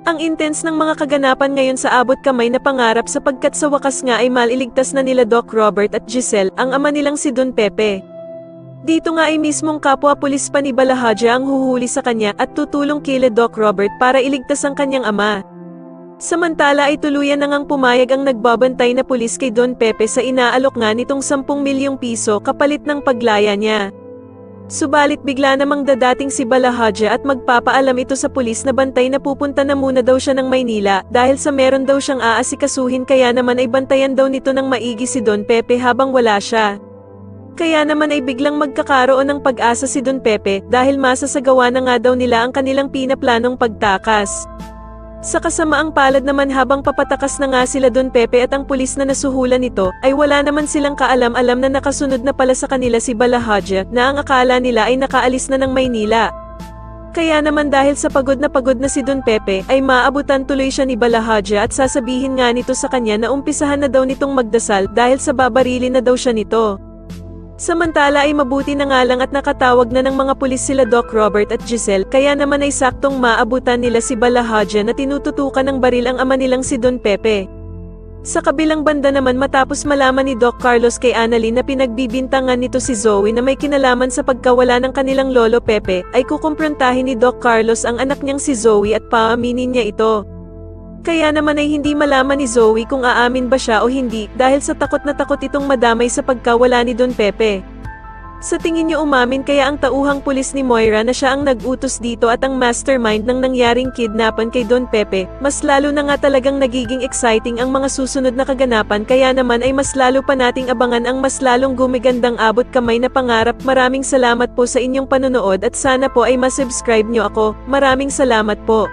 Ang intense ng mga kaganapan ngayon sa abot kamay na pangarap sapagkat sa wakas nga ay maliligtas na nila Doc Robert at Giselle, ang ama nilang si Don Pepe. Dito nga ay mismong kapwa-pulis pa ni Balahaja ang huhuli sa kanya at tutulong kila Doc Robert para iligtas ang kanyang ama. Samantala ay tuluyan na ngang pumayag ang nagbabantay na pulis kay Don Pepe sa inaalok nga nitong 10 milyong piso kapalit ng paglaya niya. Subalit bigla namang dadating si Balahaja at magpapaalam ito sa pulis na bantay na pupunta na muna daw siya ng Maynila dahil sa meron daw siyang aasikasuhin kaya naman ay bantayan daw nito ng maigi si Don Pepe habang wala siya. Kaya naman ay biglang magkakaroon ng pag-asa si Don Pepe dahil masasagawa na nga daw nila ang kanilang pinaplanong pagtakas. Sa kasamaang palad naman habang papatakas na nga sila Don Pepe at ang pulis na nasuhulan nito, ay wala naman silang kaalam-alam na nakasunod na pala sa kanila si Balahaja na ang akala nila ay nakaalis na ng Maynila. Kaya naman dahil sa pagod na si Don Pepe ay maabutan tuloy siya ni Balahaja at sasabihin nga nito sa kanya na umpisahan na daw nitong magdasal dahil sa babarilin na daw siya nito. Samantala ay mabuti na nga lang at nakatawag na ng mga pulis sila Doc Robert at Giselle kaya naman ay saktong maabutan nila si Balahaja na tinututukan ng baril ang ama nilang si Don Pepe. Sa kabilang banda naman matapos malaman ni Doc Carlos kay Annalyn na pinagbibintangan nito si Zoe na may kinalaman sa pagkawala ng kanilang lolo Pepe, ay kukumprontahin ni Doc Carlos ang anak niyang si Zoe at paaminin niya ito. Kaya naman ay hindi malaman ni Zoe kung aamin ba siya o hindi dahil sa takot na takot itong madamay sa pagkawala ni Don Pepe. Sa tingin niyo umamin kaya ang tauhang pulis ni Moira na siya ang nag-utos dito at ang mastermind ng nangyaring kidnapan kay Don Pepe, mas lalo na nga talagang nagiging exciting ang mga susunod na kaganapan kaya naman ay mas lalo pa nating abangan ang mas lalong gumigandang abot kamay na pangarap. Maraming salamat po sa inyong panonood at sana po ay masubscribe niyo ako. Maraming salamat po.